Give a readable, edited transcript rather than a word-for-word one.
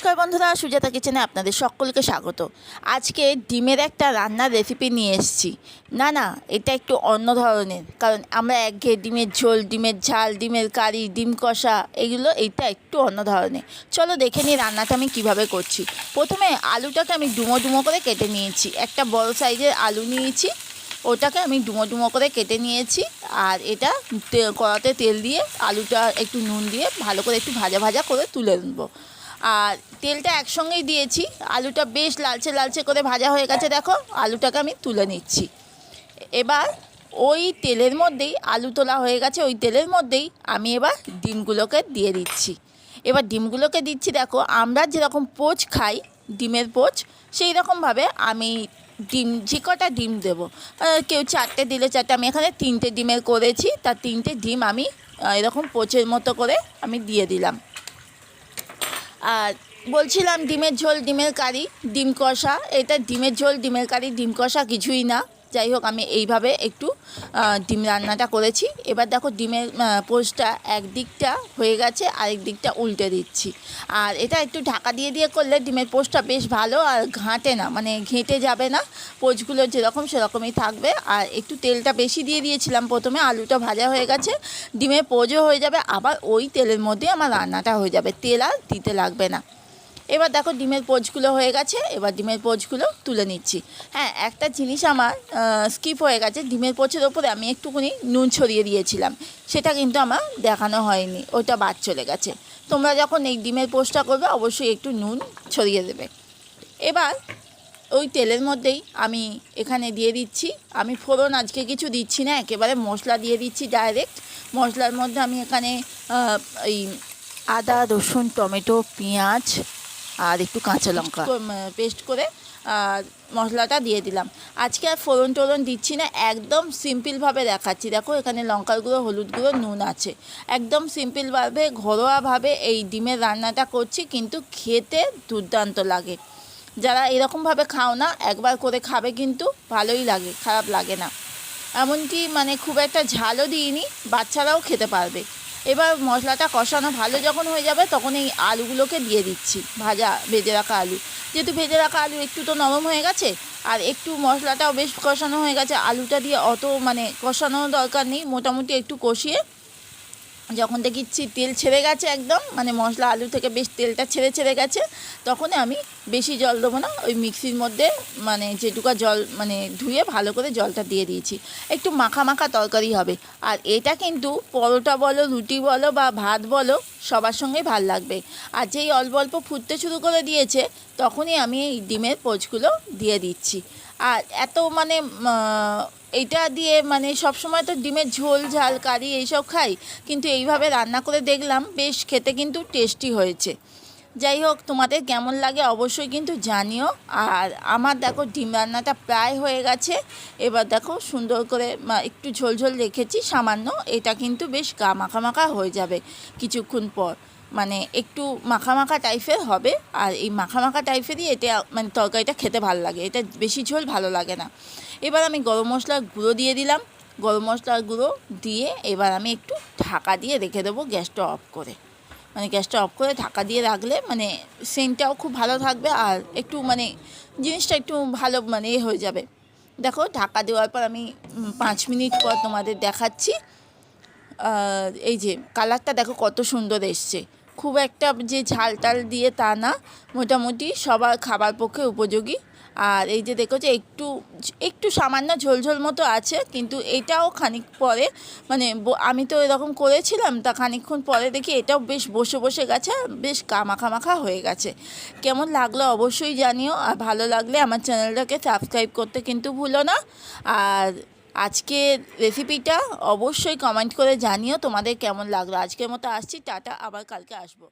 নমস্কার বন্ধুরা, সুজাতা কিচেনে আপনাদের সকলকে স্বাগত। আজকে ডিমের একটা রান্নার রেসিপি নিয়ে এসেছি। না, এটা একটু অন্য ধরনের, কারণ আমরা একঘেয়ে ডিমের ঝোল, ডিমের ঝাল, ডিমের কারি, ডিম কষা, এইটা একটু অন্য ধরনের। চলো দেখে নিই রান্নাটা আমি কিভাবে করছি। প্রথমে আলুটাকে আমি ডুমো ডুমো করে কেটে নিয়েছি। একটা বড় সাইজের আলু নিয়েছি, ওটাকে আমি ডুমো ডুমো করে কেটে নিয়েছি। আর এটা কড়াতে তেল দিয়ে আলুটা একটু নুন দিয়ে ভালো করে একটু ভাজা ভাজা করে তুলে নেবো। আর তেলটা একসঙ্গেই দিয়েছি। আলুটা বেশ লালচে লালচে করে ভাজা হয়ে গেছে, দেখো আলুটাকে আমি তুলে নিচ্ছি। এবার ওই তেলের মধ্যেই, আলু তোলা হয়ে গেছে, ওই তেলের মধ্যেই আমি এবার ডিমগুলোকে দিয়ে দিচ্ছি। এবার ডিমগুলোকে দিচ্ছি, দেখো আমরা যেরকম পোচ খাই, ডিমের পোচ, সেই রকমভাবে আমি যে কটা ডিম দেবো, কেউ 4টে দিলে 4টে, আমি এখানে 3টে ডিমের করেছি। তার 3টে ডিম আমি এরকম পোচের মতো করে আমি দিয়ে দিলাম। আর বলছিলাম ডিমের ঝোল, ডিমের কারি, ডিম কষা, এটা ডিমের ঝোল, ডিমের কারি, ডিম কষা কিছুই না। যাই হোক, আমি এইভাবে একটু ডিম রান্নাটা করেছি। এবার দেখো ডিমের পোস্টটা একদিকটা হয়ে গেছে, আরেক দিকটা উল্টে দিচ্ছি। আর এটা একটু ঢাকা দিয়ে দিয়ে করলে ডিমের পোস্টটা বেশ ভালো, আর ঘাঁটে না, মানে ঘেঁটে যাবে না, পোস্টগুলো যেরকম সেরকমই থাকবে। আর একটু তেলটা বেশি দিয়ে দিয়েছিলাম প্রথমে, আলুটা ভাজা হয়ে গেছে, ডিমের পোস্টও হয়ে যাবে, আবার ওই তেলের মধ্যে আমার রান্নাটা হয়ে যাবে, তেল আর দিতে লাগবে না। এবার দেখো ডিমের পোচগুলো হয়ে গেছে, এবার ডিমের পোচগুলো তুলে নিচ্ছি। হ্যাঁ, একটা জিনিস আমার স্কিপ হয়ে গেছে, ডিমের পোচের ওপরে আমি একটুখানি নুন ছড়িয়ে দিয়েছিলাম, সেটা কিন্তু আমার দেখানো হয়নি, ওটা বাদ চলে গেছে। তোমরা যখন এই ডিমের পোচটা করবে অবশ্যই একটু নুন ছড়িয়ে দেবে। এবার ওই তেলের মধ্যেই আমি এখানে দিয়ে দিচ্ছি, আমি ফোড়ন আজকে কিছু দিচ্ছি না, একেবারে মশলা দিয়ে দিচ্ছি ডাইরেক্ট। মশলার মধ্যে আমি এখানে এই আদা, রসুন, টমেটো, পেঁয়াজ আর একটু কাঁচা লঙ্কা পেস্ট করে মশলাটা দিয়ে দিলাম। আজকে আর ফোড়ন টোড়ন দিচ্ছি না, একদম সিম্পলভাবে দেখাচ্ছি। দেখো এখানে লঙ্কার গুঁড়ো, হলুদ গুঁড়ো, নুন আছে, একদম সিম্পলভাবে ঘরোয়াভাবে এই ডিমের রান্নাটা করছি, কিন্তু খেতে দুর্দান্ত লাগে। যারা এরকমভাবে খাও না, একবার করে খাবে, কিন্তু ভালোই লাগে, খারাপ লাগে না। এমনকি মানে খুব একটা ঝালও দিইনি, বাচ্চারাও খেতে পারবে। এবার মশলাটা কষানো ভালো যখন হয়ে যাবে, তখন এই আলুগুলোকে দিয়ে দিচ্ছি, ভেজে রাখা আলু। যেহেতু ভেজে রাখা আলু একটু তো নরম হয়ে গেছে, আর একটু মশলাটাও বেশ কষানো হয়ে গেছে, আলুটা দিয়ে অত মানে কষানোর দরকার নেই, মোটামুটি একটু কষিয়ে যখন দেখছি তেল ছেড়ে গেছে একদম, মানে মশলা আলু থেকে বেশ তেলটা ছেড়ে গেছে, তখন আমি বেশি জল দেবো না, ওই মিক্সির মধ্যে মানে যেটুকু জল, মানে ধুয়ে ভালো করে জলটা দিয়ে দিয়েছি। একটু মাখা মাখা তরকারি হবে, আর এটা কিন্তু পরোটা বলো, রুটি বলো বা ভাত বলো, সবার সঙ্গেই ভাল লাগবে। আর যেই অল্প অল্প ফুটতে শুরু করে দিয়েছে, তখনই আমি এই ডিমের পোচগুলো দিয়ে দিচ্ছি। আর এত মানে এইটা দিয়ে মানে সবসময় তো ডিমের ঝোল, ঝাল, কারি এইসব খাই, কিন্তু এইভাবে রান্না করে দেখলাম, বেশ খেতে কিন্তু টেস্টি হয়েছে। যাই হোক, তোমাদের কেমন লাগে অবশ্যই কিন্তু জানিও। আর আমার দেখো ডিম রান্নাটা প্রায় হয়ে গেছে। এবার দেখো সুন্দর করে একটু ঝোল ঝোল রেখেছি সামান্য, এটা কিন্তু বেশ মাখা মাখা হয়ে যাবে কিছুক্ষণ পর, মানে একটু মাখা মাখা টাইপের হবে। আর এই মাখা মাখা টাইপেরই এটা মানে তরকারিটা খেতে ভালো লাগে, এটা বেশি ঝোল ভালো লাগে না। এবার আমি গরম মশলার গুঁড়ো দিয়ে দিলাম, গরম মশলার গুঁড়ো দিয়ে এবার আমি একটু ঢাকা দিয়ে রেখে দেবো, গ্যাসটা অফ করে। মানে গ্যাসটা অফ করে ঢাকা দিয়ে রাখলে মানে সেন্টটাও খুব ভালো থাকবে, আর একটু মানে জিনিসটা একটু ভালো মানে হয়ে যাবে। দেখো ঢাকা দেওয়ার পর আমি 5 মিনিট পর তোমাদের দেখাচ্ছি। এই যে কালারটা দেখো কত সুন্দর এসছে, খুব একটা যে ঝাল টাল দিয়ে তা না, মোটামুটি সবার খাবার পক্ষে উপযোগী। আর এই যে দেখো যে একটু একটু সামান্য ঝোলঝোল মতো আছে, কিন্তু এটাও খানিক পরে মানে আমি তো এরকম করেছিলাম, তা খানিকক্ষণ পরে দেখি এটাও বেশ বসে গেছে, বেশ মাখা মাখা হয়ে গেছে। কেমন লাগলো অবশ্যই জানিও, আর ভালো লাগলে আমার চ্যানেলটাকে সাবস্ক্রাইব করতে কিন্তু ভুলো না। আর আজকের রেসিপিটা অবশ্যই কমেন্ট করে জানিও তোমাদের কেমন লাগলো। আজকের মতো আসছি, টাটা, আবার কালকে আসবো।